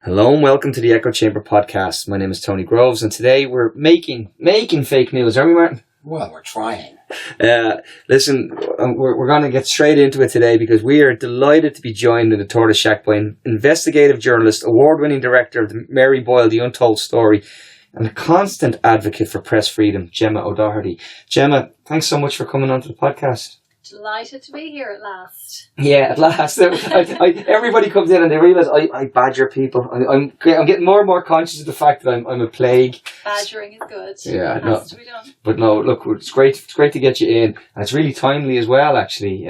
Hello and welcome to the Echo Chamber podcast. My name is Tony Groves and today we're making fake news, aren't we, Martin? Well, we're trying. Listen, we're going to get straight into it today because we are delighted to be joined in the Tortoise Shack by investigative journalist, award-winning director of Mary Boyle, The Untold Story, and a constant advocate for press freedom, Gemma O'Doherty. Gemma, thanks so much for coming onto the podcast. Delighted to be here at last. Yeah, at last. Everybody comes in and they realise I badger people. I'm getting more and more conscious of the fact that I'm a plague. Badgering is good. Yeah, it has to be done. But no, look, it's great. It's great to get you in, and it's really timely as well. Actually,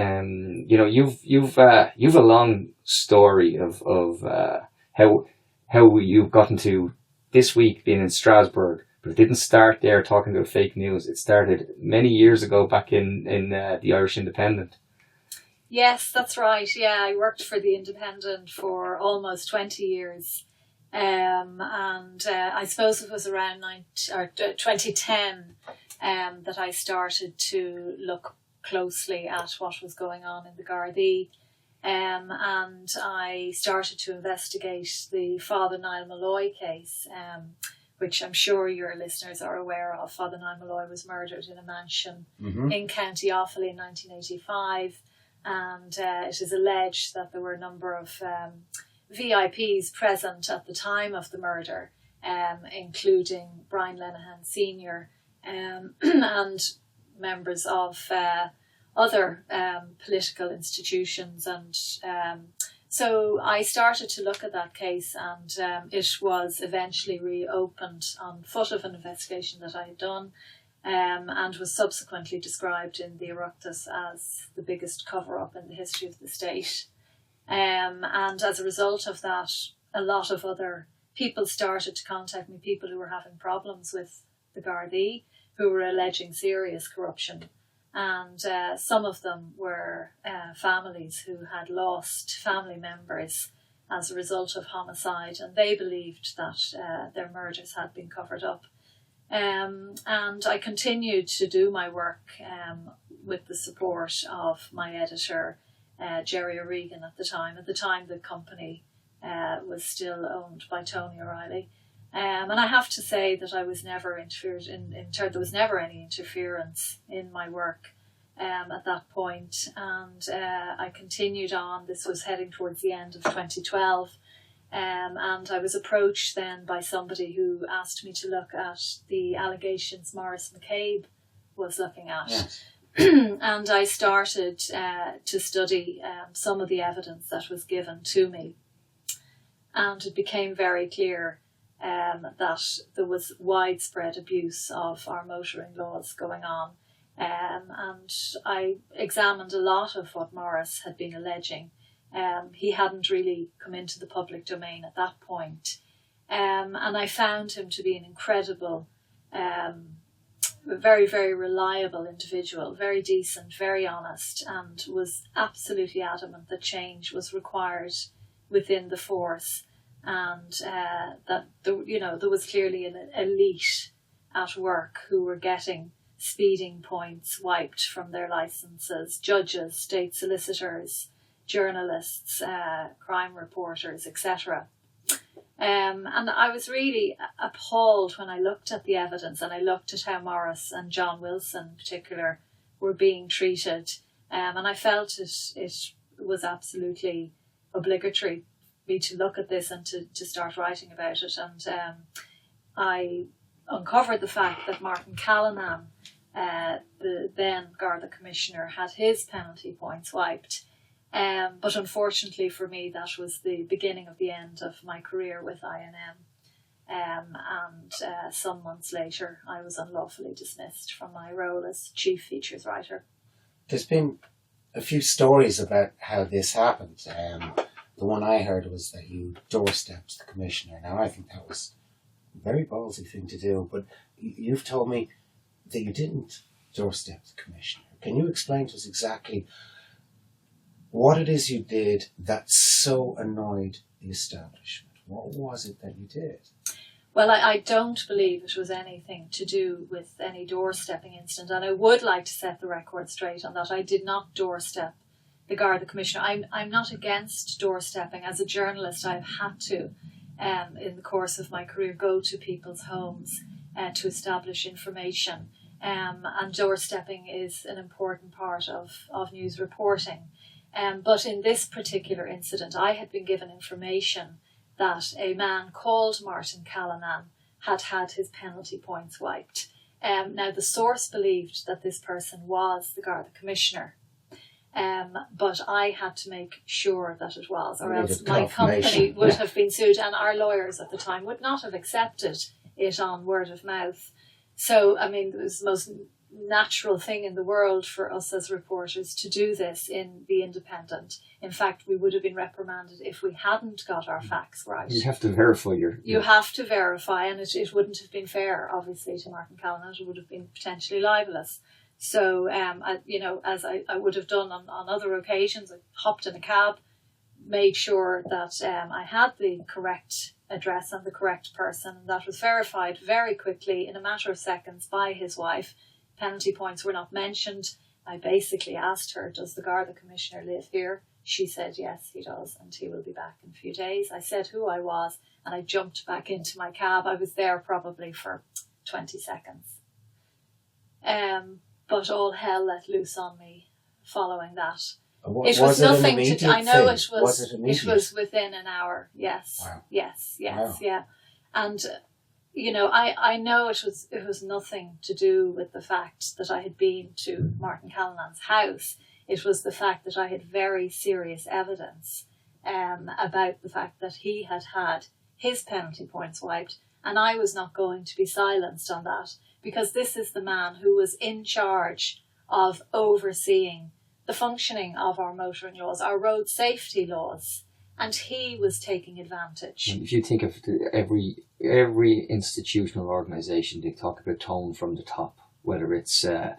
you've a long story of how you've gotten to this week being in Strasbourg. But it didn't start there talking about fake news. It started many years ago back in the Irish Independent. Yes, that's right. Yeah, I worked for the Independent for almost 20 years. And I suppose it was around 2010 that I started to look closely at what was going on in the Gardaí. And I started to investigate the Father Niall Malloy case, which I'm sure your listeners are aware of. Father Niall Malloy was murdered in a mansion in County Offaly in 1985. And it is alleged that there were a number of VIPs present at the time of the murder, including Brian Lenihan Sr. And members of other political institutions. And so I started to look at that case, and it was eventually reopened on foot of an investigation that I had done, and was subsequently described in the Oireachtas as the biggest cover-up in the history of the state. And as a result of that, a lot of other people started to contact me, people who were having problems with the Gardaí, who were alleging serious corruption. And some of them were families who had lost family members as a result of homicide, and they believed that their murders had been covered up. And I continued to do my work with the support of my editor, Jerry O'Regan at the time. At the time, the company was still owned by Tony O'Reilly. And I have to say that I was never interfered there was never any interference in my work at that point. And I continued on. This was heading towards the end of 2012. And I was approached then by somebody who asked me to look at the allegations Maurice McCabe was looking at. Yes. And I started to study some of the evidence that was given to me. And it became very clear that there was widespread abuse of our motoring laws going on. And I examined a lot of what Maurice had been alleging. He hadn't really come into the public domain at that point. And I found him to be an incredible, very, very reliable individual, very decent, very honest, and was absolutely adamant that change was required within the force. And that there was clearly an elite at work who were getting speeding points wiped from their licenses, judges, state solicitors, journalists, crime reporters, etc. And I was really appalled when I looked at the evidence and I looked at how Maurice and John Wilson in particular were being treated. And I felt it was absolutely obligatory for me to look at this and to start writing about it. And I uncovered the fact that Martin Callanan, the then Garda Commissioner, had his penalty points wiped. But unfortunately for me, that was the beginning of the end of my career with INM. And some months later, I was unlawfully dismissed from my role as chief features writer. There's been a few stories about how this happened. The one I heard was that you doorstepped the commissioner. Now, I think that was a very ballsy thing to do, but you've told me that you didn't doorstep the commissioner. Can you explain to us exactly what it is you did that so annoyed the establishment? What was it that you did? Well, I don't believe it was anything to do with any doorstepping incident, and I would like to set the record straight on that. I did not doorstep the Garda Commissioner. I'm not against doorstepping. As a journalist, I've had to. in the course of my career, go to people's homes to establish information. And doorstepping is an important part of news reporting. But in this particular incident, I had been given information that a man called Martin Callanan had his penalty points wiped. Now, the source believed that this person was the Garda Commissioner, but I had to make sure that it was, or else my company would have been sued, and our lawyers at the time would not have accepted it on word of mouth. So, I mean, it was the most natural thing in the world for us as reporters to do this in The Independent. In fact, we would have been reprimanded if we hadn't got our facts right. You have to verify You have to verify, and it wouldn't have been fair, obviously, to Martin Callanan. It would have been potentially libelous. So, as I would have done on other occasions, I hopped in a cab, made sure that I had the correct address and the correct person. That was verified very quickly in a matter of seconds by his wife. Penalty points were not mentioned. I basically asked her, does the Garda Commissioner live here? She said, yes, he does, and he will be back in a few days. I said who I was, and I jumped back into my cab. I was there probably for 20 seconds. But all hell let loose on me following that. It was nothing to. I know it was. It was within an hour. Yes. Wow. Yes. Wow. Yeah. And I know it was nothing to do with the fact that I had been to Martin Callanan's house. It was the fact that I had very serious evidence about the fact that he had his penalty points wiped, and I was not going to be silenced on that, because this is the man who was in charge of overseeing the functioning of our motoring laws, our road safety laws, and he was taking advantage. And if you think of every institutional organisation, they talk about tone from the top, whether it's a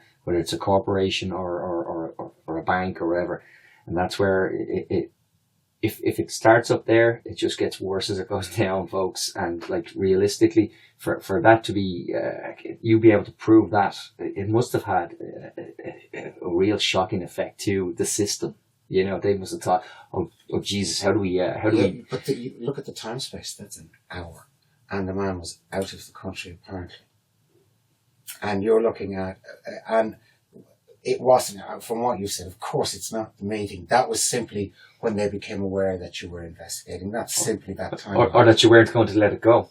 corporation or a bank or whatever, and that's where if it starts up there, it just gets worse as it goes down, folks. And like realistically, for that to be you be able to prove that, it must have had a real shocking effect to the system. They must have thought, oh Jesus, how do we? But you look at the time space. That's an hour, and the man was out of the country apparently. And you're looking at, and it wasn't, from what you said, of course it's not the meeting. That was simply when they became aware that you were investigating. That's simply that time. Or that you weren't going to let it go.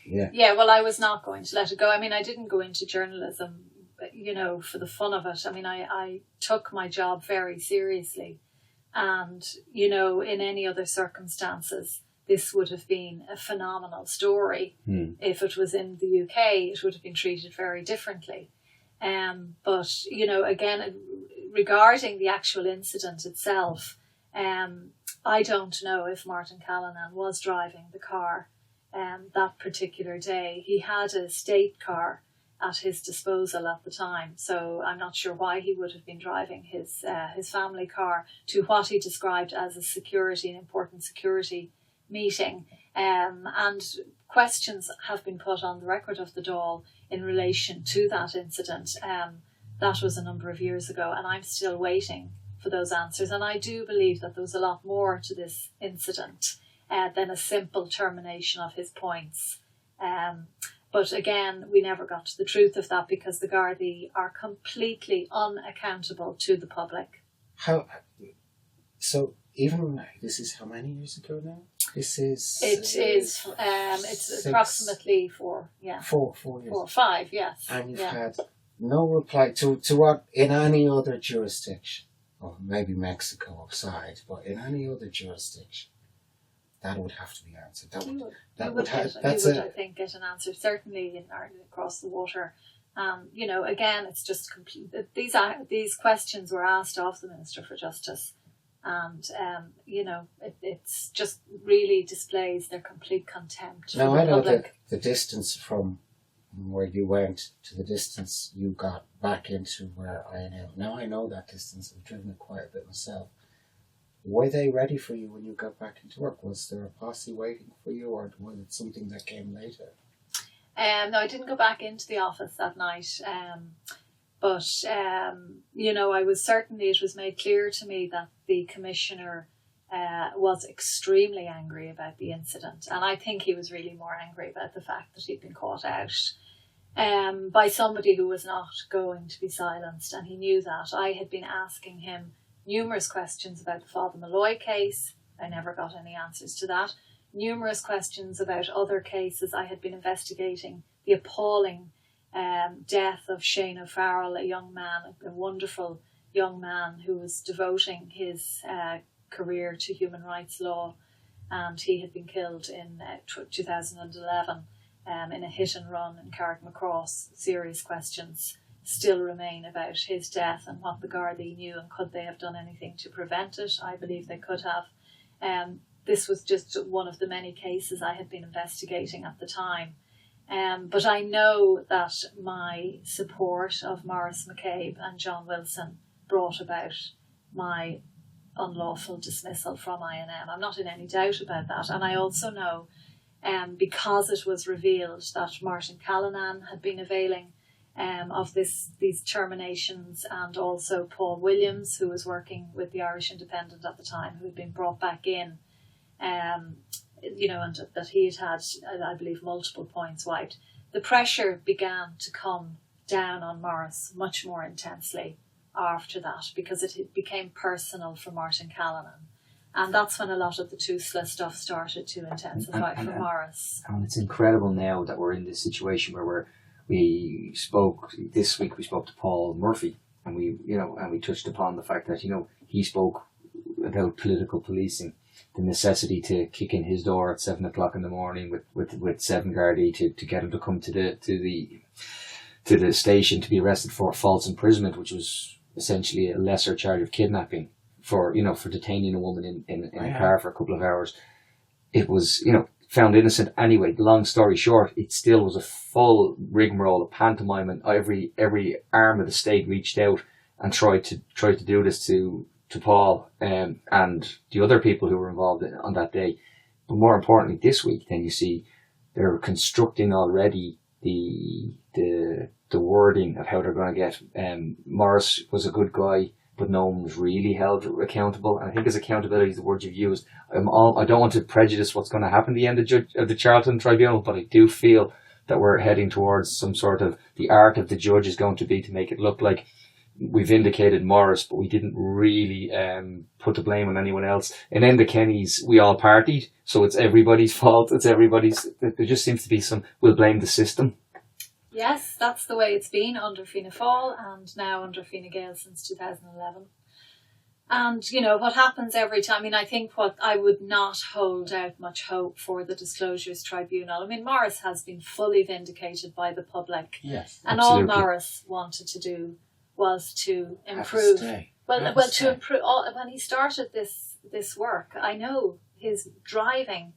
Yeah. Yeah, well, I was not going to let it go. I mean, I didn't go into journalism, for the fun of it. I mean, I took my job very seriously. And, in any other circumstances, this would have been a phenomenal story. If it was in the UK, it would have been treated very differently. But, again, regarding the actual incident itself, I don't know if Martin Callanan was driving the car that particular day. He had a state car at his disposal at the time, so I'm not sure why he would have been driving his family car to what he described as an important security meeting. And questions have been put on the record of the Dáil in relation to that incident. That was a number of years ago, and I'm still waiting for those answers. And I do believe that there was a lot more to this incident than a simple termination of his points. But again, we never got to the truth of that, because the Gardaí are completely unaccountable to the public. So even this is how many years ago now? It's approximately 4, yeah. 4 years. 4, 5, yes. And you've had no reply to what in any other jurisdiction, or maybe Mexico aside, but in any other jurisdiction, that would have to be answered. That would I think, get an answer, certainly in Ireland, across the water. Again, it's just complete. These questions were asked of the Minister for Justice, and it's just really displays their complete contempt. Now for I the know public. that the distance from where you went to the distance you got back into where I am now. I know that distance. I've driven it quite a bit myself. Were they ready for you when you got back into work? Was there a posse waiting for you, or was it something that came later? No, I didn't go back into the office that night. But it was made clear to me that the Commissioner was extremely angry about the incident. And I think he was really more angry about the fact that he'd been caught out by somebody who was not going to be silenced. And he knew that. I had been asking him numerous questions about the Father Malloy case. I never got any answers to that. Numerous questions about other cases I had been investigating. The appalling death of Shane O'Farrell, a young man, a wonderful young man who was devoting his career to human rights law, and he had been killed in 2011 in a hit and run in Carrickmacross. Serious questions still remain about his death and what the Gardaí knew, and could they have done anything to prevent it. I believe they could have. This was just one of the many cases I had been investigating at the time. But I know that my support of Maurice McCabe and John Wilson brought about my unlawful dismissal from INM. I'm not in any doubt about that. And I also know, because it was revealed that Martin Callanan had been availing of these terminations, and also Paul Williams, who was working with the Irish Independent at the time, who had been brought back in, and that he had, I believe, multiple points wiped. The pressure began to come down on Maurice much more intensely after that, because it became personal for Martin Callanan. And that's when a lot of the toothless stuff started to intensify for Maurice. And it's incredible now that we're in this situation where we spoke to Paul Murphy, and we touched upon the fact that, he spoke about political policing, the necessity to kick in his door at 7 o'clock in the morning with 7 Gardaí to get him to come to the station to be arrested for false imprisonment, which was essentially a lesser charge of kidnapping, for detaining a woman in a car for a couple of hours. It was, found innocent anyway. Long story short, it still was a full rigmarole, a pantomime, and every arm of the state reached out and tried to do this to Paul and the other people who were involved on that day. But more importantly, this week, then you see they're constructing already the wording of how they're going to get. Morris was a good guy, but no one was really held accountable. And I think his accountability is the word you've used. I don't want to prejudice what's going to happen at the end of the Charlton Tribunal, but I do feel that we're heading towards some sort of, the art of the judge is going to be to make it look like we've indicated Morris, but we didn't really put the blame on anyone else. And then the Kennys, we all partied, so it's everybody's fault. There just seems to be we'll blame the system. Yes, that's the way it's been under Fianna Fáil and now under Fine Gael since 2011. And, what happens every time, I think what I would not hold out much hope for the Disclosures Tribunal. Morris has been fully vindicated by the public. Yes, and absolutely. All Morris wanted to do was to improve. To improve. When he started this work, I know his driving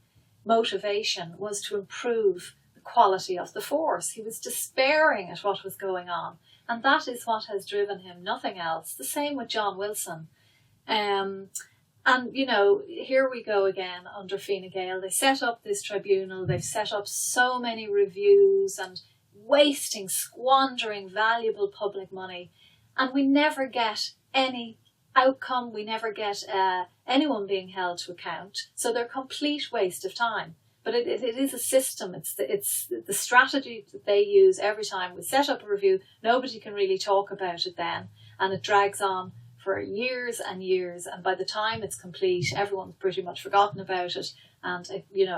motivation was to improve the quality of the force. He was despairing at what was going on, and that is what has driven him, nothing else. The same with John Wilson. And here we go again under Fine Gael. They set up this tribunal. They've set up so many reviews and squandering valuable public money. And we never get any outcome. We never get anyone being held to account. So they're a complete waste of time. But it is a system. It's the strategy that they use every time we set up a review. Nobody can really talk about it then. And it drags on for years and years. And by the time it's complete, everyone's pretty much forgotten about it. And,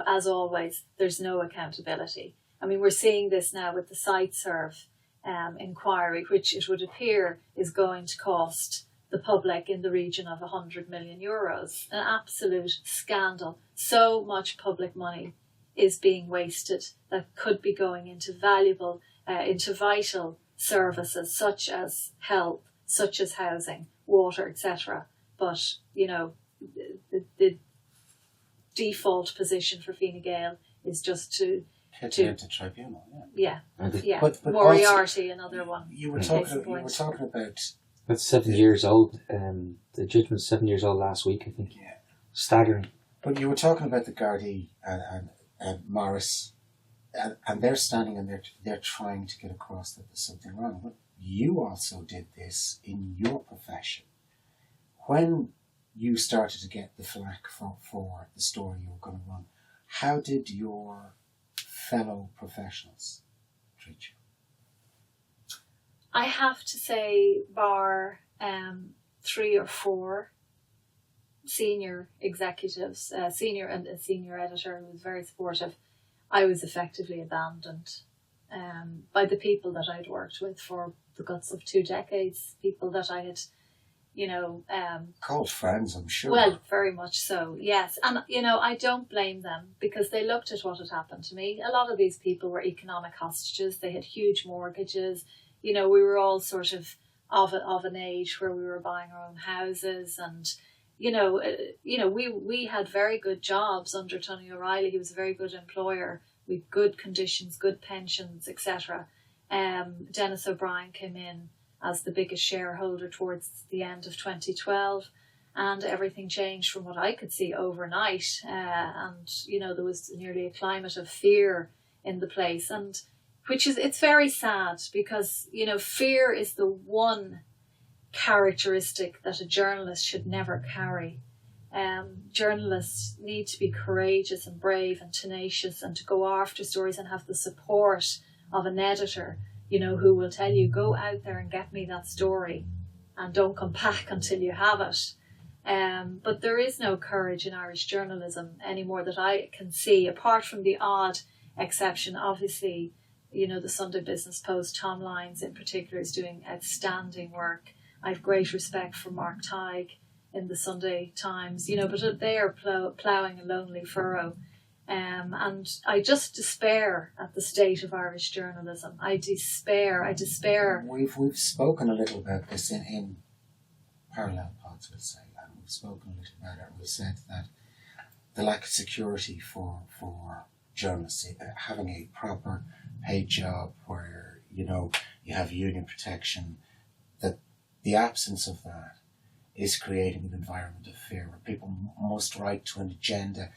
as always, there's no accountability. We're seeing this now with the SiteServe inquiry, which it would appear is going to cost the public in the region of €100 million. An absolute scandal. So much public money is being wasted that could be going into into vital services such as health, such as housing, water, etc. But, the default position for Fine Gael is just to into tribunal. Yeah. But Moriarty, another one. You were talking about. That's 7 years old. The judgment was 7 years old last week, I think. Yeah. Staggering. But you were talking about the Gardaí and Morris, and they're standing and they're trying to get across that there's something wrong. But you also did this in your profession. When you started to get the flack for the story you were going to run. How did your fellow professionals treat you? I have to say, bar 3 or 4 senior executives, senior editor who was very supportive, I was effectively abandoned by the people that I'd worked with for the guts of 2 decades, people that I had, called friends, I'm sure. Well, very much so, yes. And, I don't blame them because they looked at what had happened to me. A lot of these people were economic hostages. They had huge mortgages. We were all sort of an age where we were buying our own houses, and we had very good jobs under Tony O'Reilly. He was a very good employer with good conditions, good pensions, etc. Dennis O'Brien came in as the biggest shareholder towards the end of 2012, and everything changed from what I could see overnight. And there was nearly a climate of fear in the place, and it's very sad because fear is the one characteristic that a journalist should never carry. Journalists need to be courageous and brave and tenacious, and to go after stories and have the support of an editor, who will tell you, go out there and get me that story and don't come back until you have it. But there is no courage in Irish journalism anymore that I can see, apart from the odd exception. Obviously, the Sunday Business Post, Tom Lyons in particular, is doing outstanding work. I have great respect for Mark Tighe in the Sunday Times, but they are ploughing a lonely furrow. And I just despair at the state of Irish journalism. I despair. We've spoken a little about this in parallel pods, we'll say, and we've spoken a little about it. We've said that the lack of security for journalists, having a proper paid job where you have union protection, that the absence of that is creating an environment of fear where people must write to an agenda.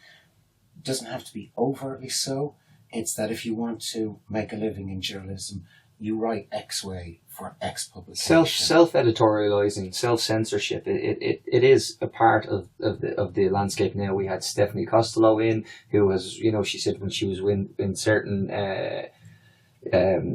It doesn't have to be overtly so. It's that if you want to make a living in journalism, you write X way for X publication. Self-editorializing, self-censorship. It is a part of the landscape now. We had Stephanie Costello in, who was, she said when she was in certain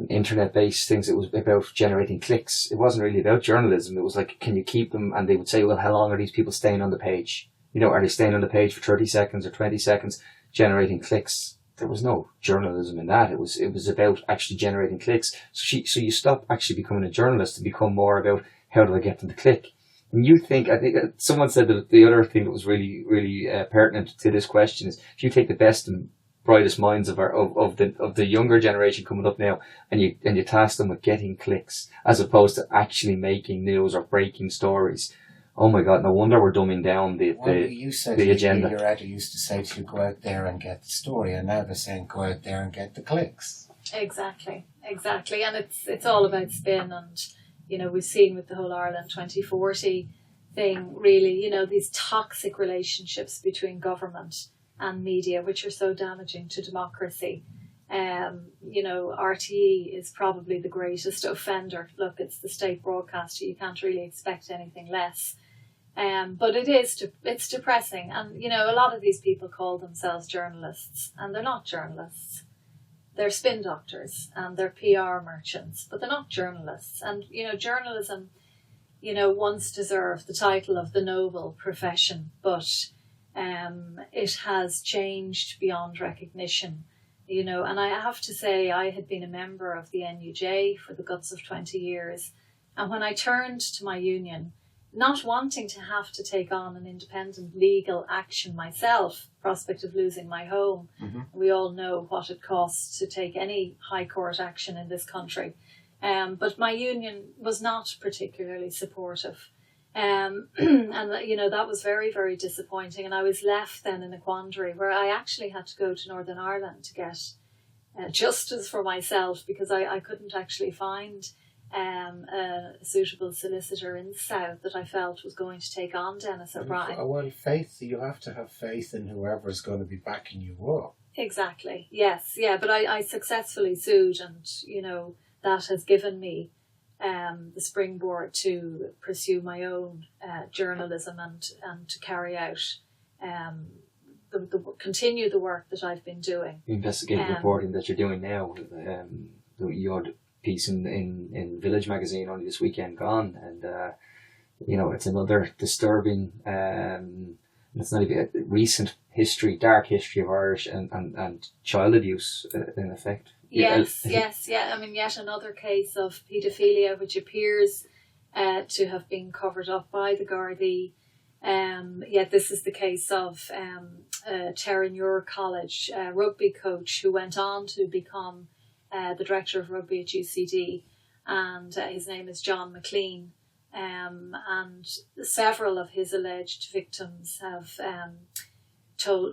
internet-based things, it was about generating clicks. It wasn't really about journalism. It was like, can you keep them? And they would say, well, how long are these people staying on the page? Are they staying on the page for 30 seconds or 20 seconds, generating clicks? There was no journalism in that. It was about actually generating clicks. So you stop actually becoming a journalist to become more about how do I get them to click. And I think someone said that the other thing that was really, really pertinent to this question is, if you take the best and brightest minds of the younger generation coming up now, and you task them with getting clicks as opposed to actually making news or breaking stories. Oh my God! No wonder we're dumbing down the agenda. Your editor used to say to you, go out there and get the story, and now they're saying, go out there and get the clicks. Exactly, and it's all about spin, and we've seen with the whole Ireland 2040 thing, really, these toxic relationships between government and media, which are so damaging to democracy. RTE is probably the greatest offender. Look, it's the state broadcaster. You can't really expect anything less. But it's depressing. And, a lot of these people call themselves journalists, and they're not journalists. They're spin doctors and they're PR merchants, but they're not journalists. And, journalism, once deserved the title of the noble profession, but it has changed beyond recognition. And I have to say, I had been a member of the NUJ for the guts of 20 years. And when I turned to my union, not wanting to have to take on an independent legal action myself, prospect of losing my home, we all know what it costs to take any high court action in this country. But my union was not particularly supportive. And that was very, very disappointing. And I was left then in a quandary where I actually had to go to Northern Ireland to get justice for myself, because I couldn't actually find a suitable solicitor in the south that I felt was going to take on Dennis O'Brien. Well, you have to have faith in whoever is going to be backing you up. Exactly, yes, yeah. But I successfully sued, and that has given me the springboard to pursue my own journalism and to carry out continue the work that I've been doing. Investigative reporting that you're doing now. You had a piece in Village magazine only this weekend gone, and it's another disturbing. It's not even a recent dark history of Irish and child abuse in effect. Yes. I mean, yet another case of paedophilia, which appears to have been covered up by the Gardaí. Yet this is the case of Terenure College rugby coach who went on to become the director of rugby at UCD, and his name is John McLean. And several of his alleged victims have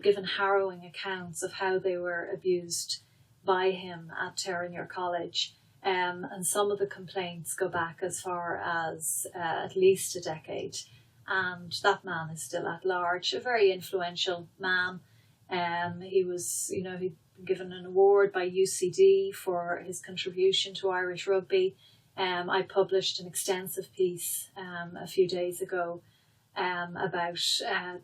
given harrowing accounts of how they were abused by him at Terenure College. And some of the complaints go back as far as at least a decade. And that man is still at large, a very influential man. He was, he'd been given an award by UCD for his contribution to Irish rugby. I published an extensive piece a few days ago about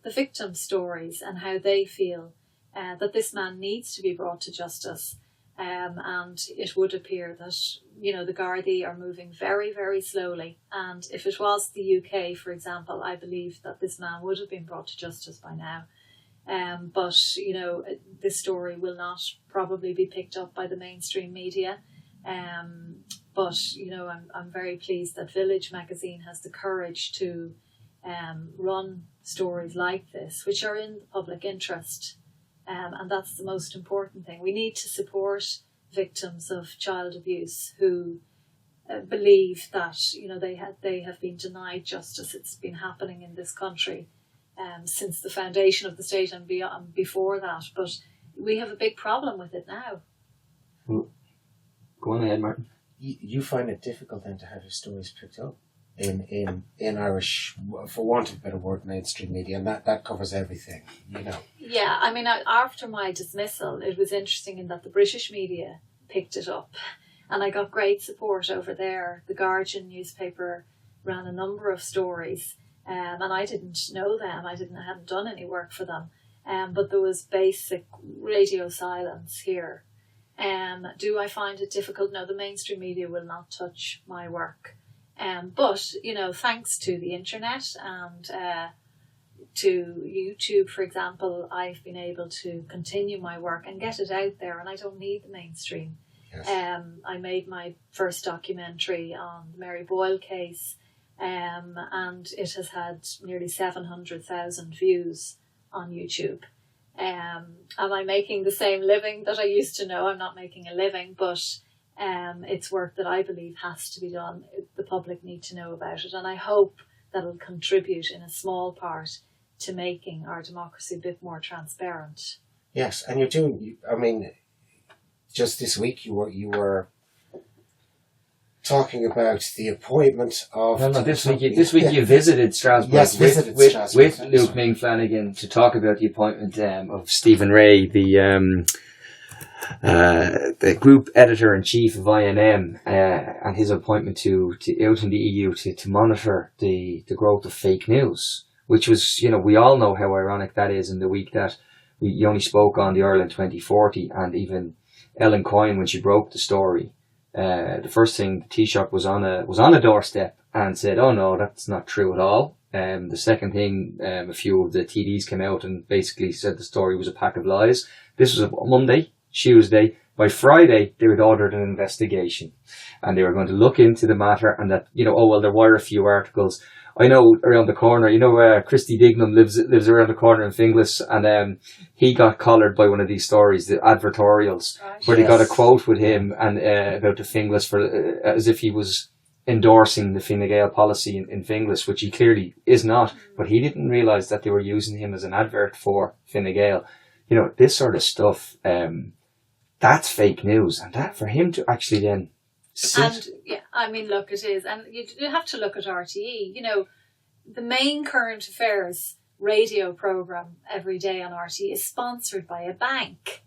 the victim stories and how they feel that this man needs to be brought to justice. And it would appear that, the Gardaí are moving very, very slowly. And if it was the UK, for example, I believe that this man would have been brought to justice by now. But this story will not probably be picked up by the mainstream media. But I'm very pleased that Village magazine has the courage to run stories like this, which are in the public interest. And that's the most important thing. We need to support victims of child abuse who believe that they have been denied justice. It's been happening in this country since the foundation of the state and before that. But we have a big problem with it now. Go on ahead, Martin. You find it difficult then to have your stories picked up in Irish, for want of a better word, mainstream media, and that covers everything, Yeah, I mean, after my dismissal, it was interesting in that the British media picked it up, and I got great support over there. The Guardian newspaper ran a number of stories, and I didn't know them. I hadn't done any work for them, but there was basic radio silence here. Do I find it difficult? No, the mainstream media will not touch my work. But, thanks to the internet and to YouTube, for example, I've been able to continue my work and get it out there, and I don't need the mainstream. Yes. I made my first documentary on the Mary Boyle case, and it has had nearly 700,000 views on YouTube. Am I making the same living that I used to know? I'm not making a living, but it's work that I believe has to be done. The public need to know about it, and I hope that it'll contribute in a small part to making our democracy a bit more transparent. Yes, and you're doing. I mean, just this week you were talking about the appointment of. No, this week you visited Strasbourg. Yes, with Luke Ming Flanagan to talk about the appointment of Stephen Ray, the group editor-in-chief of INM, and his appointment to out in the EU to monitor the growth of fake news, which was, we all know how ironic that is in the week that you only spoke on the Ireland 2040, and even Ellen Coyne, when she broke the story, the first thing, the Taoiseach was on a doorstep and said, "Oh no, that's not true at all." The second thing, a few of the TDs came out and basically said the story was a pack of lies. This was a Monday. Tuesday. By Friday, they had ordered an investigation, and they were going to look into the matter, and that, there were a few articles. I know around the corner, Christy Dignam lives around the corner in Finglas, and he got collared by one of these stories, the advertorials, where they got a quote with him and about the Finglas as if he was endorsing the Fine Gael policy in Finglas, which he clearly is not, but he didn't realise that they were using him as an advert for Fine Gael. This sort of stuff, that's fake news, and that for him to actually then sit. And yeah, I mean, look, it is, and you have to look at RTE. The main current affairs radio program every day on RTE is sponsored by a bank.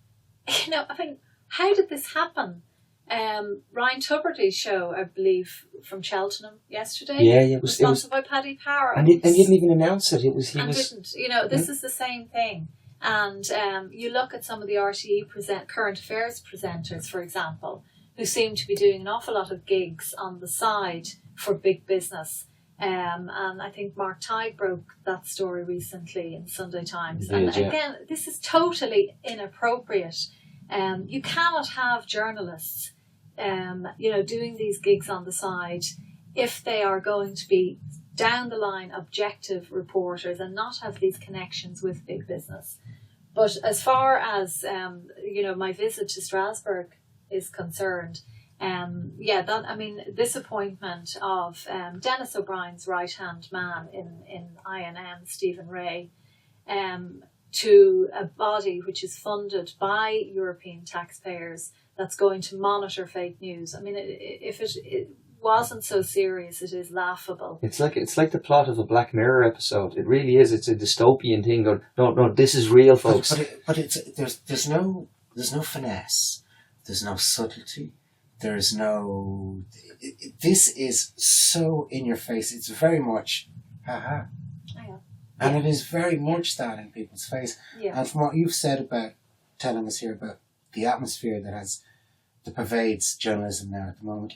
I mean, how did this happen? Ryan Tuberty's show, I believe, from Cheltenham yesterday. Yeah, it was sponsored by Paddy Power. And he didn't even announce it. Didn't. You know, this is the same thing. And you look at some of the RTE current affairs presenters, for example, who seem to be doing an awful lot of gigs on the side for big business. And I think Mark Tighe broke that story recently in Sunday Times. And again, this is totally inappropriate. You cannot have journalists, doing these gigs on the side if they are going to be down the line objective reporters and not have these connections with big business. But as far as my visit to Strasbourg is concerned, this appointment of Denis O'Brien's right hand man in INM, Stephen Ray, to a body which is funded by European taxpayers that's going to monitor fake news. I mean, if it wasn't so serious, it is laughable. It's like the plot of a Black Mirror episode. It really is. It's a dystopian thing. Going, no, this is real, folks. There's no finesse. There's no subtlety. There's no. This is so in your face. It's very much, haha. And it is very much that in people's face. Yeah. And from what you've said about telling us here about the atmosphere that pervades journalism now at the moment,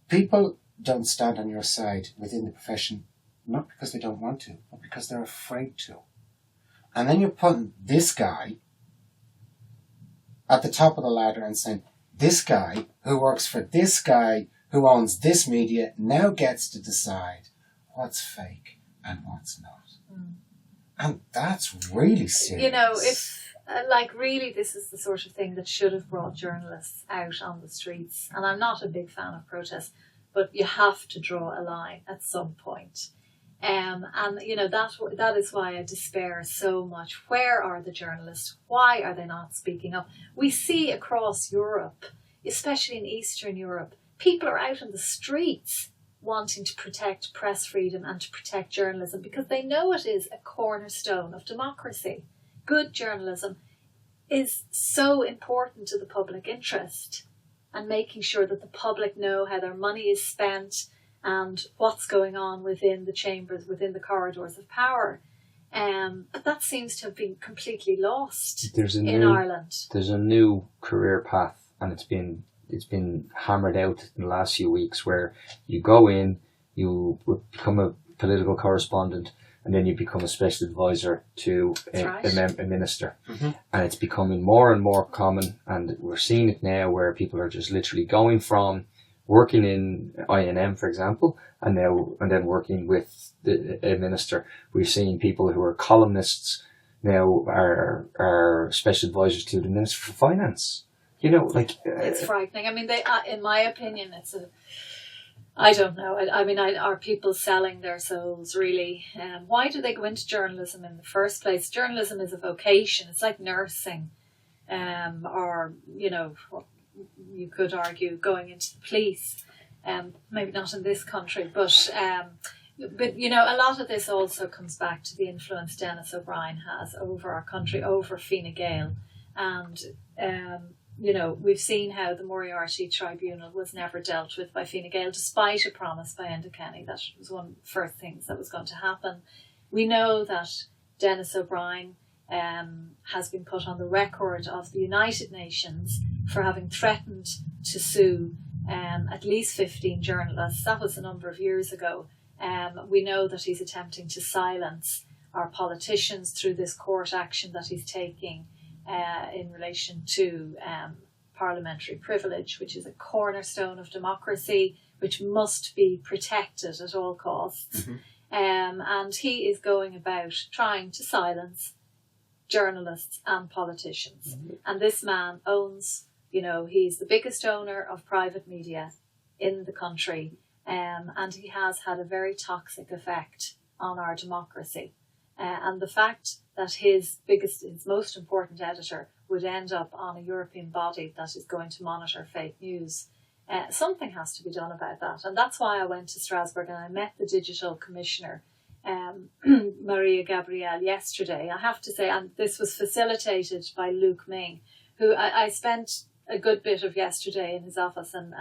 people don't stand on your side within the profession, not because they don't want to, but because they're afraid to. And then you're putting this guy at the top of the ladder and saying, this guy who works for this guy who owns this media now gets to decide what's fake and what's not. And that's really serious. You know, if, really, this is the sort of thing that should have brought journalists out on the streets. And I'm not a big fan of protests, but you have to draw a line at some point. That is why I despair so much. Where are the journalists? Why are they not speaking up? We see across Europe, especially in Eastern Europe, people are out in the streets wanting to protect press freedom and to protect journalism because they know it is a cornerstone of democracy. Good journalism is so important to the public interest, and making sure that the public know how their money is spent and what's going on within the chambers, within the corridors of power. But that seems to have been completely lost in Ireland. There's a new career path, and it's been hammered out in the last few weeks, where you go in, you become a political correspondent, and then you become a special advisor to a minister. Mm-hmm. And it's becoming more and more common, and we're seeing it now where people are just literally going from working in INM, for example, and then working with a minister. We've seen people who are columnists now are special advisors to the Minister for Finance. You know, it's frightening. I mean, in my opinion, I don't know. Are people selling their souls, really? Why do they go into journalism in the first place? Journalism is a vocation. It's like nursing, or, you could argue going into the police. Maybe not in this country, but a lot of this also comes back to the influence Denis O'Brien has over our country, over Fine Gael. And, we've seen how the Moriarty Tribunal was never dealt with by Fine Gael, despite a promise by Enda Kenny. That was one of the first things that was going to happen. We know that Denis O'Brien has been put on the record of the United Nations for having threatened to sue at least 15 journalists. That was a number of years ago. We know that he's attempting to silence our politicians through this court action that he's taking in relation to parliamentary privilege, which is a cornerstone of democracy, which must be protected at all costs. Mm-hmm. And he is going about trying to silence journalists and politicians. Mm-hmm. And this man owns, he's the biggest owner of private media in the country, and he has had a very toxic effect on our democracy. And the fact that his most important editor would end up on a European body that is going to monitor fake news, something has to be done about that. And that's why I went to Strasbourg and I met the Digital Commissioner, Maria Gabriel, yesterday. I have to say, and this was facilitated by Luke Ming, who I spent a good bit of yesterday in his office and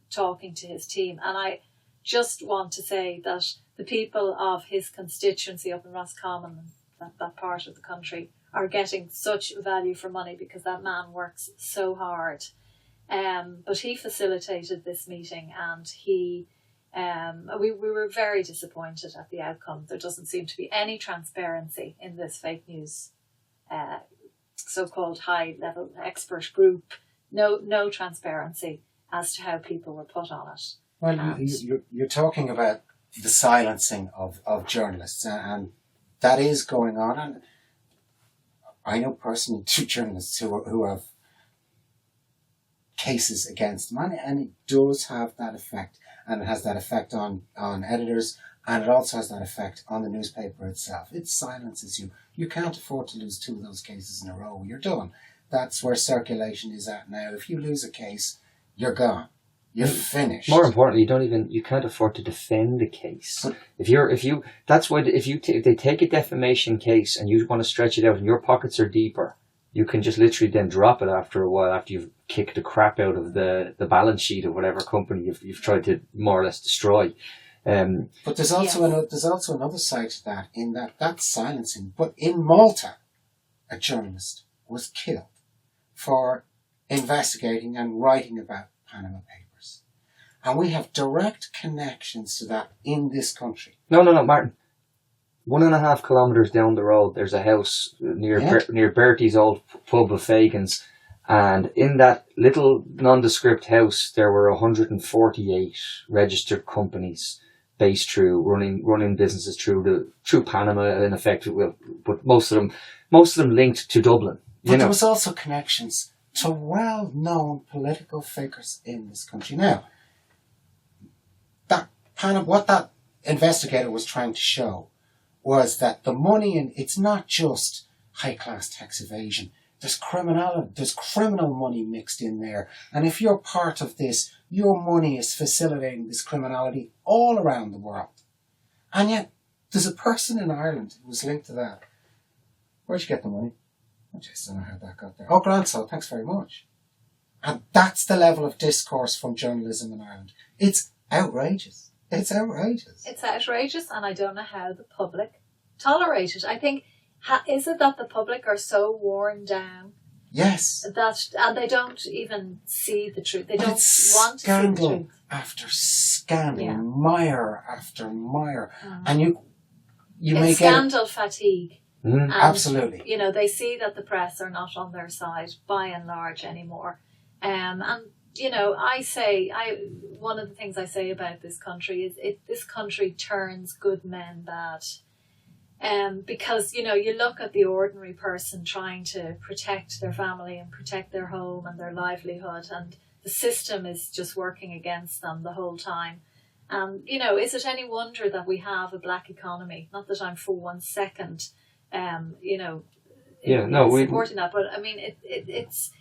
talking to his team. And I just want to say that the people of his constituency up in Roscommon, that part of the country, are getting such value for money because that man works so hard. But he facilitated this meeting, and we were very disappointed at the outcome. There doesn't seem to be any transparency in this fake news so-called high-level expert group. No transparency as to how people were put on it. Well, you're talking about the silencing of journalists, and that is going on. And I know personally 2 journalists who have cases against them, and it does have that effect, and it has that effect on editors, and it also has that effect on the newspaper itself. It silences you. You can't afford to lose 2 of those cases in a row. You're done. That's where circulation is at now. If you lose a case, you're gone. You're finished. More importantly, you can't afford to defend a case. But if they take a defamation case and you want to stretch it out and your pockets are deeper, you can just literally then drop it after a while, after you've kicked the crap out of the balance sheet of whatever company you've tried to more or less destroy. But there's also another side to that, in that's silencing. But in Malta, a journalist was killed for investigating and writing about Panama Papers. And we have direct connections to that in this country. No, Martin. 1.5 kilometres down the road, there's a house near Bertie's old pub of Fagan's. And in that little nondescript house, there were 148 registered companies based through running businesses through Panama, in effect. But most of them linked to Dublin. But there was also connections to well-known political figures in this country. Now, what that investigator was trying to show was that the money it's not just high-class tax evasion. There's criminal money mixed in there. And if you're part of this, your money is facilitating this criminality all around the world. And yet, there's a person in Ireland who was linked to that. Where'd you get the money? I just don't know how that got there. Oh, grand, so thanks very much. And that's the level of discourse from journalism in Ireland. It's outrageous. It's outrageous. It's outrageous, and I don't know how the public tolerate it. I think, is it that the public are so worn down? Yes. And they don't even see the truth. They but don't want to see the truth. After scandal, mire after mire. Mm. And you may it's get scandal fatigue. And, absolutely. They see that the press are not on their side by and large anymore. And one of the things I say about this country is this country turns good men bad. Because, you look at the ordinary person trying to protect their family and protect their home and their livelihood, and the system is just working against them the whole time. And, is it any wonder that we have a black economy? Not that I'm for 1 second, supporting that, but I mean, it's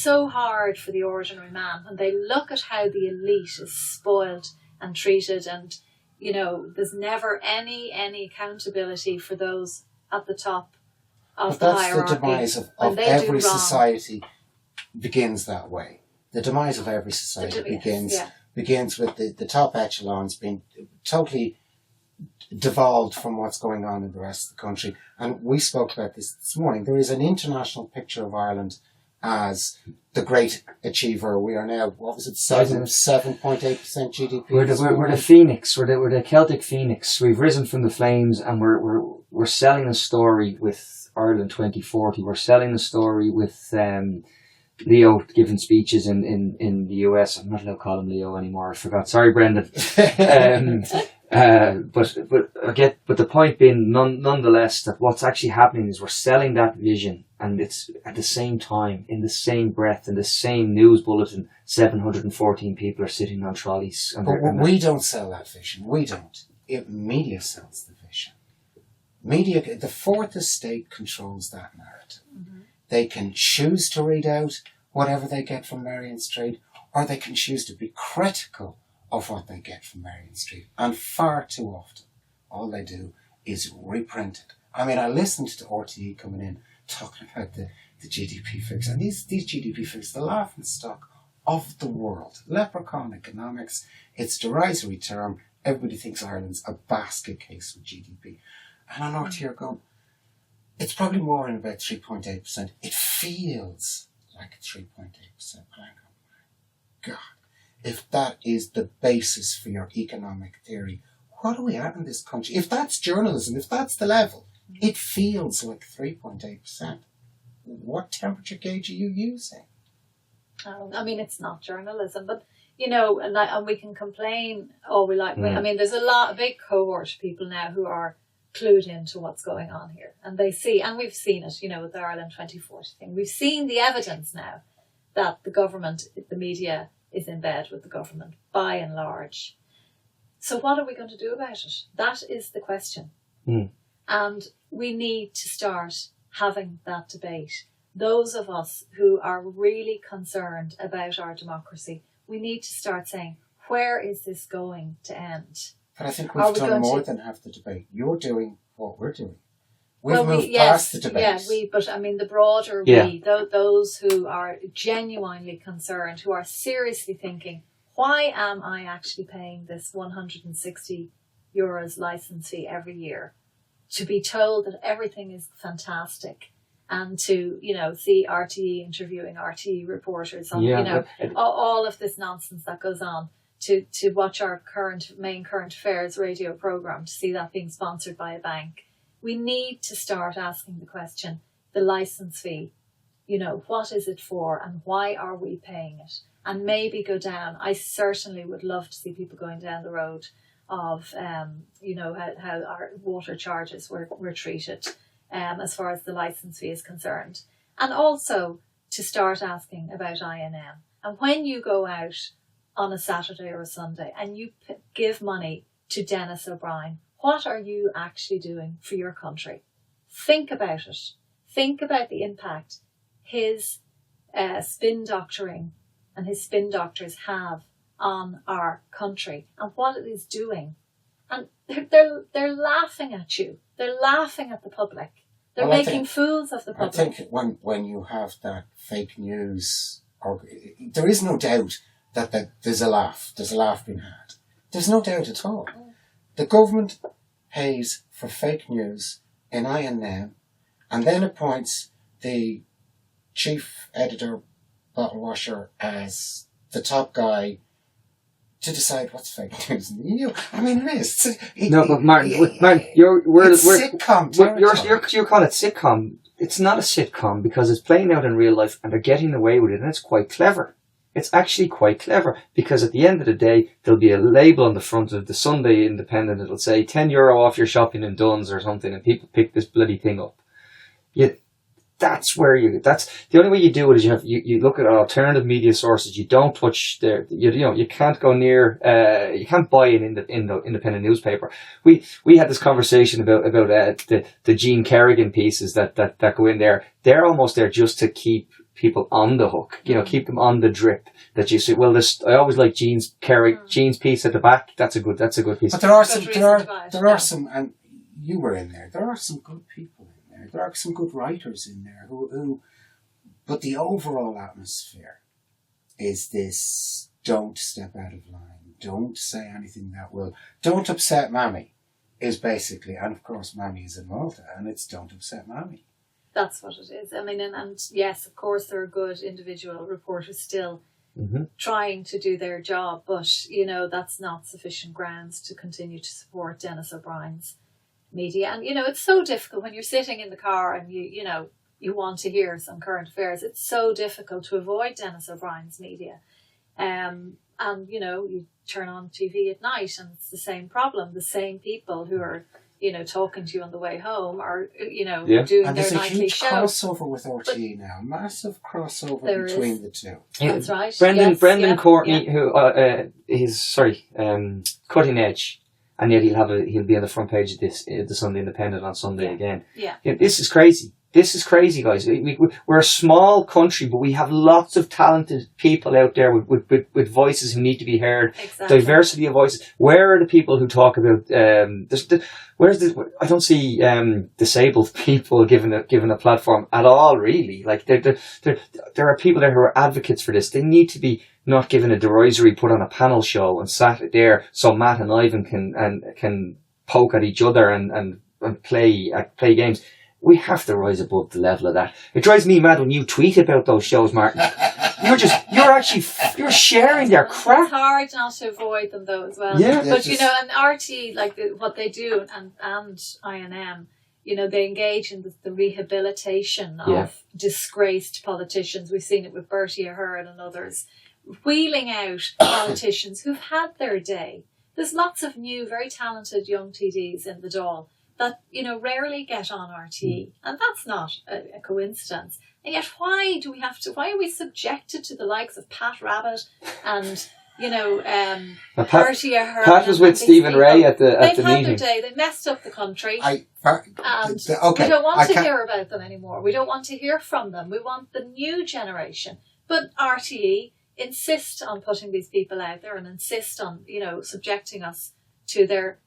so hard for the ordinary man when they look at how the elite is spoiled and treated, and there's never any accountability for those at the top of the hierarchy. But that's the demise of every society begins that way. The demise of every society begins with the top echelons being totally devolved from what's going on in the rest of the country. And we spoke about this morning. There is an international picture of Ireland as the great achiever. We are now, 7.8% GDP. We're the phoenix. We're the Celtic phoenix. We've risen from the flames, and we're selling a story with Ireland 2040. We're selling a story with Leo giving speeches in the US. I'm not allowed to call him Leo anymore. I forgot. Sorry, Brendan. But the point being, nonetheless, that what's actually happening is we're selling that vision, and it's at the same time, in the same breath, in the same news bulletin, 714 people are sitting on trolleys. But we don't sell that vision. We don't. Media sells the vision. Media, the fourth estate controls that narrative. Mm-hmm. They can choose to read out whatever they get from Marion Street, or they can choose to be critical of what they get from Marion Street. And far too often, all they do is reprint it. I mean, I listened to RTE coming in, talking about the the GDP figures. And these GDP figures, the laughing stock of the world. Leprechaun economics, it's a derisory term. Everybody thinks Ireland's a basket case for GDP. And I'm out here going, it's probably more than about 3.8%. It feels like 3.8%. But I go, my God, if that is the basis for your economic theory, what are we at in this country? If that's journalism, if that's the level, it feels like 3.8%. What temperature gauge are you using? I mean, it's not journalism, but and we can complain all we like. I mean, there's a big cohort of people now who are clued into what's going on here, and they see, and we've seen it, with the Ireland 2040 thing. We've seen the evidence now that the government, the media, is in bed with the government by and large. So what are we going to do about it? That is the question. And we need to start having that debate. Those of us who are really concerned about our democracy, we need to start saying, where is this going to end? But I think we've done more than have the debate. You're doing what we're doing. We've moved past the debate. Yeah, but I mean the broader those who are genuinely concerned, who are seriously thinking, why am I actually paying this €160 license fee every year? To be told that everything is fantastic, and to see RTE interviewing RTE reporters on all of this nonsense that goes on, to watch our main current affairs radio programme, to see that being sponsored by a bank. We need to start asking the question, the licence fee, what is it for and why are we paying it? And maybe go down. I certainly would love to see people going down the road of, how our water charges were treated as far as the licence fee is concerned. And also to start asking about INM. And when you go out on a Saturday or a Sunday and you give money to Denis O'Brien, what are you actually doing for your country? Think about it. Think about the impact his spin doctoring and his spin doctors have on our country and what it is doing. And they're laughing at you. They're laughing at the public. They're making fools of the public. I think when you have that fake news, there is no doubt that there's a laugh. There's a laugh being had. There's no doubt at all. The government pays for fake news in INM and then appoints the chief editor, bottle washer, as the top guy to decide what's fake news in the EU. I mean, it is. But Martin, you're sitcom territory. You call it sitcom. It's not a sitcom because it's playing out in real life and they're getting away with it, and it's quite clever. It's actually quite clever because at the end of the day, there'll be a label on the front of the Sunday Independent. It'll say €10 off your shopping in Dunn's or something, and people pick this bloody thing up. That's the only way you do it is you look at alternative media sources. You don't touch you can't go near, you can't buy an independent newspaper. We had this conversation about the Jean Kerrigan pieces that go in there. They're almost there just to keep people on the hook, keep them on the drip. That you say, well, I always like Jean's piece at the back. That's a good piece. But there are some, and you were in there. There are some good people in there. There are some good writers in there who but the overall atmosphere is this: don't step out of line, don't say anything don't upset Mammy. Is basically, and of course, Mammy is in Malta, and it's don't upset Mammy. That's what it is. I mean, and yes, of course, there are good individual reporters still trying to do their job, but, that's not sufficient grounds to continue to support Denis O'Brien's media. And, it's so difficult when you're sitting in the car and you want to hear some current affairs. It's so difficult to avoid Denis O'Brien's media. And, you turn on TV at night and it's the same problem. The same people who are talking to you on the way home are, doing and their nightly show. And there's a huge crossover with RTE now. Massive crossover between the two. That's right. Brendan Courtney, who he's Cutting Edge, and yet he'll be on the front page of the Sunday Independent on Sunday again. Yeah. This is crazy. This is crazy, guys. We're a small country, but we have lots of talented people out there with voices who need to be heard. Exactly. Diversity of voices. Where are the people who talk about, I don't see, disabled people given a platform at all, really. Like, there are people there who are advocates for this. They need to be not given a derisory put on a panel show and sat there so Matt and Ivan can poke at each other and play games. We have to rise above the level of that. It drives me mad when you tweet about those shows, Martin. You're sharing their crap. It's hard not to avoid them though as well. Yeah. But and RT, like what they do, and INM, they engage in the rehabilitation of disgraced politicians. We've seen it with Bertie Ahern and others, wheeling out politicians who've had their day. There's lots of new, very talented young TDs in the Dáil that, rarely get on RTE. And that's not a coincidence. And yet why are we subjected to the likes of Pat Rabbit and, Bertie Ahern? Pat was with Stephen Ray at the meeting. They've had their day. They messed up the country. We don't want to hear about them anymore. We don't want to hear from them. We want the new generation. But RTE insist on putting these people out there and insist on, subjecting us to their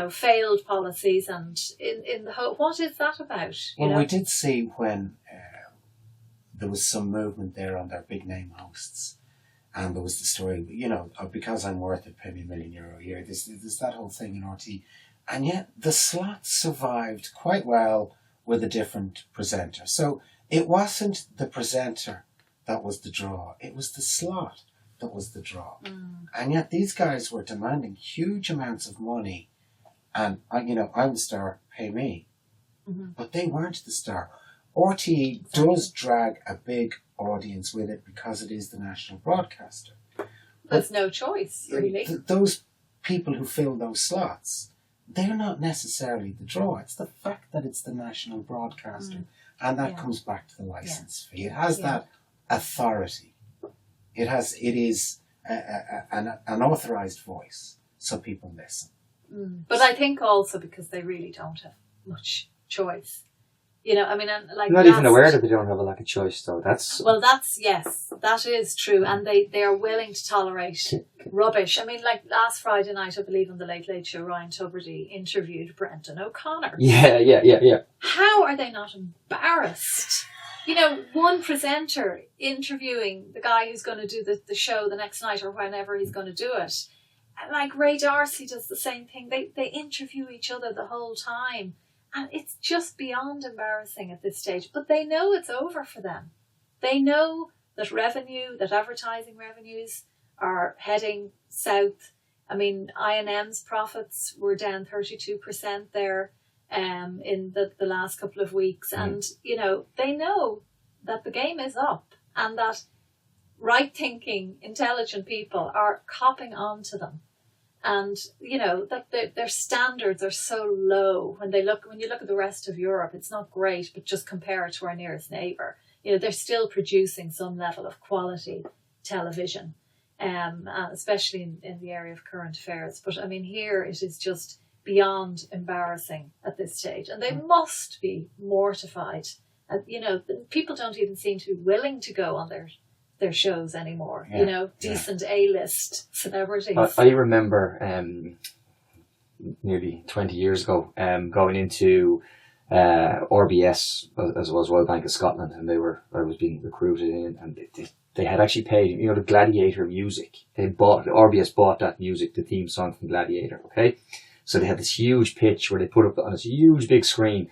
failed policies and in the hope. What is that about? Well, we did see when there was some movement there on their big name hosts, and there was the story, because I'm worth it, pay me €1 million a year. There's that whole thing in RT, and yet the slot survived quite well with a different presenter. So it wasn't the presenter that was the draw; it was the slot that was the draw. And yet these guys were demanding huge amounts of money. And, I'm the star, pay me. Mm-hmm. But they weren't the star. RTE does drag a big audience with it because it is the national broadcaster. There's no choice, really. Those people who fill those slots, they're not necessarily the draw. It's the fact that it's the national broadcaster. And that comes back to the license fee. It has that authority. It is an authorised voice, so people listen. But I think also because they really don't have much choice. Not even aware that they don't have a lack of choice, though. That is true. And they are willing to tolerate rubbish. Like last Friday night, I believe on the Late Late Show, Ryan Tubridy interviewed Brendan O'Connor. Yeah. How are they not embarrassed? One presenter interviewing the guy who's going to do the show the next night or whenever he's going to do it. Like Ray Darcy does the same thing. They interview each other the whole time. And it's just beyond embarrassing at this stage. But they know it's over for them. They know that advertising revenues are heading south. INM's profits were down 32% there in the last couple of weeks. And, they know that the game is up and that right-thinking, intelligent people are copping on to them. And, that their standards are so low. When you look at the rest of Europe, it's not great, but just compare it to our nearest neighbour. They're still producing some level of quality television, especially in the area of current affairs. But, here it is just beyond embarrassing at this stage. And they must be mortified. People don't even seem to be willing to go on their shows anymore. Decent A-list celebrities. I remember nearly 20 years ago going into RBS, as well as Royal Bank of Scotland, and I was being recruited in, and they had actually paid, the Gladiator music. RBS bought that music, the theme song from Gladiator, okay? So they had this huge pitch where they put up on this huge big screen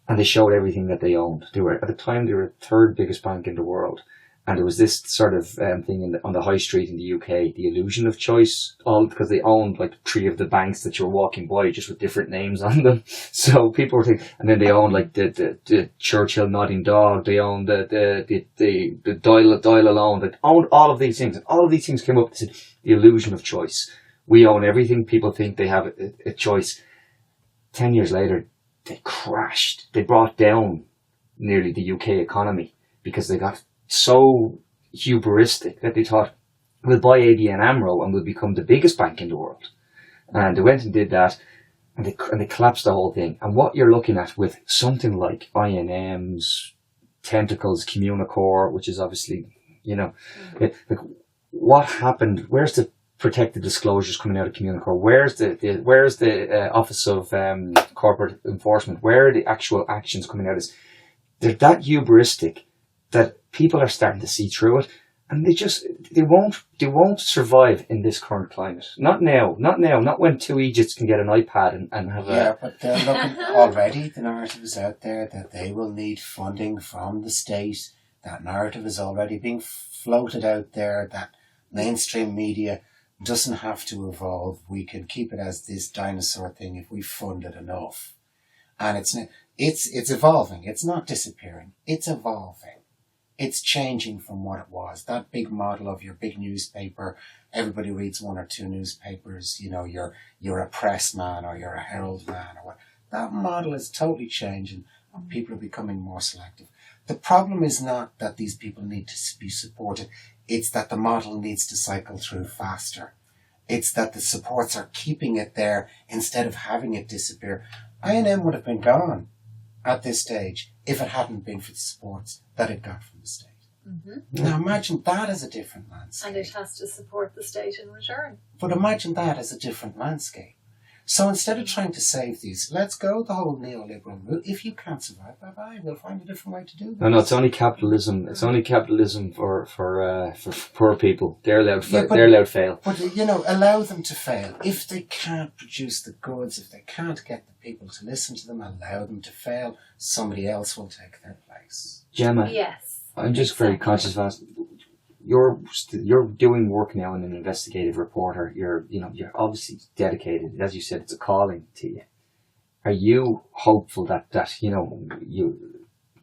and they showed everything that they owned. At the time, they were the third biggest bank in the world. And there was this sort of thing on the high street in the UK, the illusion of choice, all because they owned like 3 of the banks that you were walking by, just with different names on them. So people were thinking, and then they owned like the Churchill Nodding Dog, they owned the Dial Alone, they owned all of these things, and all of these things came up. They said the illusion of choice. We own everything. People think they have a choice. 10 years later, they crashed. They brought down nearly the UK economy because they got so hubristic that they thought, we'll buy ABN AMRO and we'll become the biggest bank in the world. And they went and did that. and they collapse the whole thing. And what you're looking at with something like INM's, Tentacles, Communicore, which is obviously, like what happened? Where's the protected disclosures coming out of Communicore? Where's the Office of Corporate Enforcement? Where are the actual actions coming out? They're that hubristic that people are starting to see through it, and they won't survive in this current climate. Not now. Not when two Egypts can get an iPad and have but they're looking already. The narrative is out there that they will need funding from the state. That narrative is already being floated out there. That mainstream media doesn't have to evolve. We can keep it as this dinosaur thing if we fund it enough. And it's evolving. It's not disappearing. It's evolving. It's changing from what it was. That big model of your big newspaper, everybody reads one or two newspapers, you're a press man or you're a herald man or what. That model is totally changing and people are becoming more selective. The problem is not that these people need to be supported. It's that the model needs to cycle through faster. It's that the supports are keeping it there instead of having it disappear. INM would have been gone at this stage if it hadn't been for the supports that it got from the state. Mm-hmm. Now imagine that as a different landscape. And it has to support the state in return. But imagine that as a different landscape. So instead of trying to save these, let's go the whole neoliberal route. If you can't survive, bye-bye. We'll find a different way to do this. No, it's only capitalism. It's only capitalism for poor people. They're allowed to fail. But allow them to fail. If they can't produce the goods, if they can't get the people to listen to them, allow them to fail. Somebody else will take their place. Gemma, yes, I'm just very conscious of us. You're doing work now in an investigative reporter. You're obviously dedicated. As you said, it's a calling to you. Are you hopeful that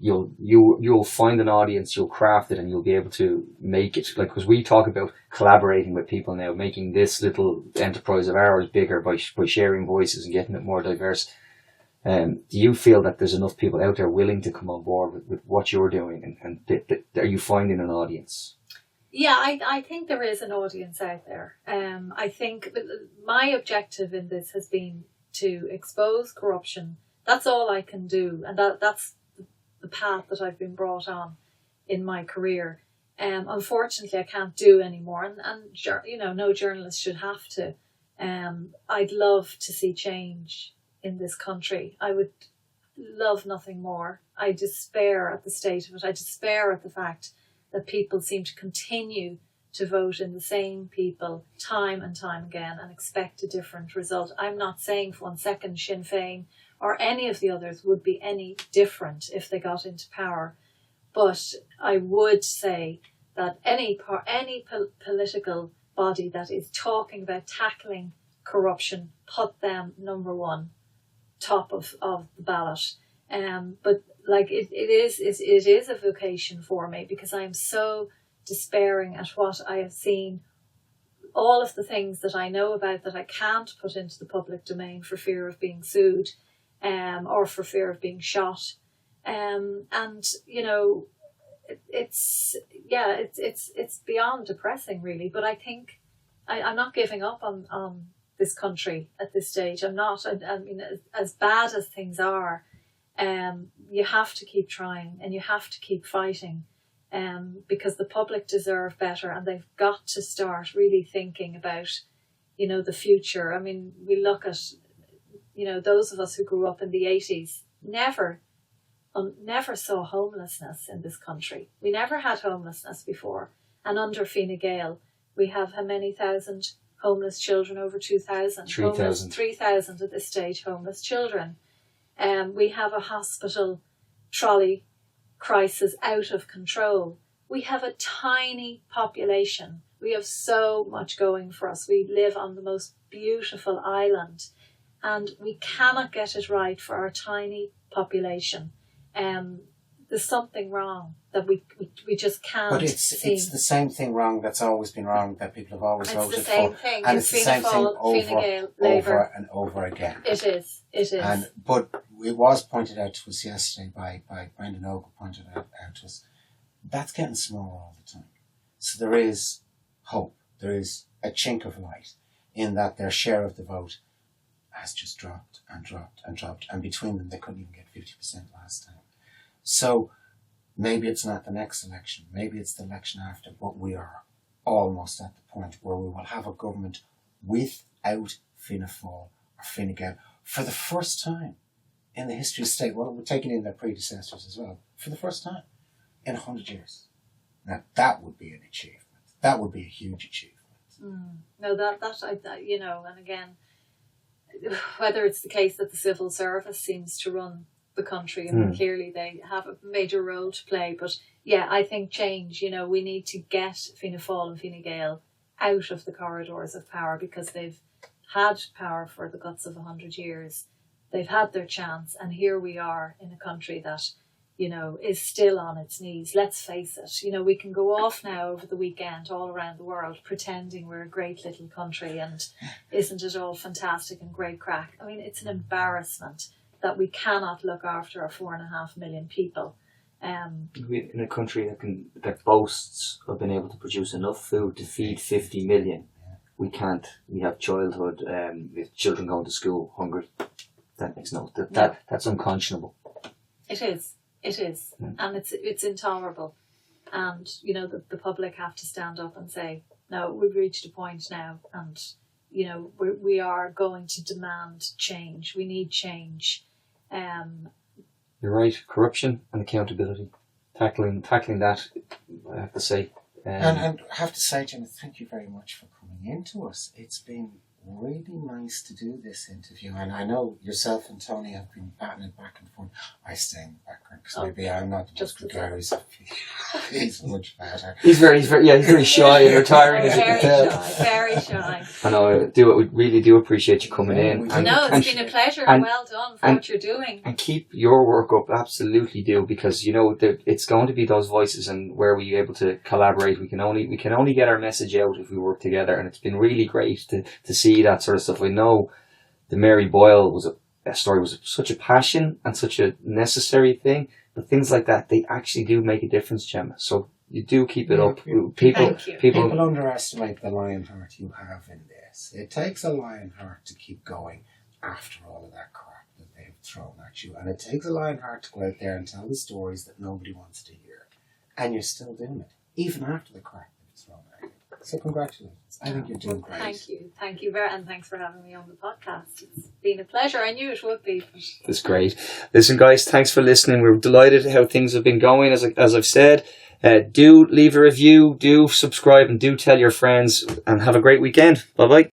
you'll find an audience, you'll craft it, and you'll be able to make it? Like, because we talk about collaborating with people now, making this little enterprise of ours bigger by sharing voices and getting it more diverse. Do you feel that there's enough people out there willing to come on board with what you're doing, and are you finding an audience? Yeah, I think there is an audience out there. I think my objective in this has been to expose corruption. That's all I can do, and that's the path that I've been brought on in my career. Unfortunately, I can't do any more, and no journalist should have to. I'd love to see change in this country. I would love nothing more. I despair at the state of it. I despair at the fact that people seem to continue to vote in the same people time and time again and expect a different result. I'm not saying for 1 second Sinn Féin or any of the others would be any different if they got into power. But I would say that any political body that is talking about tackling corruption, put them number one, top of the ballot. But like it is a vocation for me, because I am so despairing at what I have seen, all of the things that I know about that I can't put into the public domain for fear of being sued, or for fear of being shot. It's beyond depressing, really. But I think I'm not giving up on this country at this stage. I'm not. I mean, as bad as things are, you have to keep trying and you have to keep fighting, because the public deserve better, and they've got to start really thinking about, the future. I mean, we look at, those of us who grew up in the 80s never saw homelessness in this country. We never had homelessness before. And under Fine Gael, we have how many thousand homeless children? Over 2,000. 3,000. 3,000 at this stage, homeless children. We have a hospital trolley crisis out of control. We have a tiny population. We have so much going for us. We live on the most beautiful island, and we cannot get it right for our tiny population. There's something wrong that we just can't. But it's the same thing wrong that's always been wrong, that people have always voted for. It's the same thing. And it's the same thing over and over again. It is. But it was pointed out to us yesterday by Brendan Ogle, pointed out to us, that's getting smaller all the time. So there is hope. There is a chink of light in that their share of the vote has just dropped and dropped and dropped. And between them, they couldn't even get 50% last time. So maybe it's not the next election. Maybe it's the election after. But we are almost at the point where we will have a government without Fianna Fáil or Fine Gael for the first time in the history of the state. Well, we're taking in their predecessors as well. For the first time in 100 years. Now, that would be an achievement. That would be a huge achievement. No, that you know, and again, whether it's the case that the civil service seems to run the country, and clearly they have a major role to play, but yeah, I think change, you know, we need to get Fianna Fáil and Fine Gael out of the corridors of power, because they've had power for the guts of 100 years. They've had their chance, and here we are in a country that, you know, is still on its knees. Let's face it. You know, we can go off now over the weekend all around the world pretending we're a great little country and isn't it all fantastic and great crack. I mean, it's an embarrassment that we cannot look after our 4.5 million people. In a country that boasts of being able to produce enough food to feed 50 million, we can't. We have childhood, with children going to school hungry. That makes that's unconscionable. It is. It is, and it's intolerable, and you know the public have to stand up and say, no, we've reached a point now, and you know we are going to demand change. We need change. You're right. Corruption and accountability, tackling that. I have to say, and I have to say, Gemma, thank you very much for coming in to us. It's been really nice to do this interview, and I know yourself and Tony have been batting it back and forth. I stay in the background because maybe I'm not the most gregarious. He's much better. He's very shy and retiring, as you can tell. Very shy. I know. We really do appreciate you coming in. It's been a pleasure, and well done for what you're doing. And keep your work up, absolutely do, because you know it's going to be those voices, and where we're able to collaborate, we can only get our message out if we work together, and it's been really great to see that sort of stuff. I know the Mary Boyle story was such a passion and such a necessary thing, but things like that, they actually do make a difference, Gemma. So you do keep it up. People underestimate the lion heart you have in this. It takes a lion heart to keep going after all of that crap that they've thrown at you, and it takes a lion heart to go out there and tell the stories that nobody wants to hear, and you're still doing it even after the crap they've thrown at you. So congratulations. I think you're doing great. Thank you very, and thanks for having me on the podcast. It's been a pleasure. I knew it would be. That's great. Listen, guys, thanks for listening. We're delighted how things have been going. As I've said, do leave a review, do subscribe, and do tell your friends. And have a great weekend. Bye bye.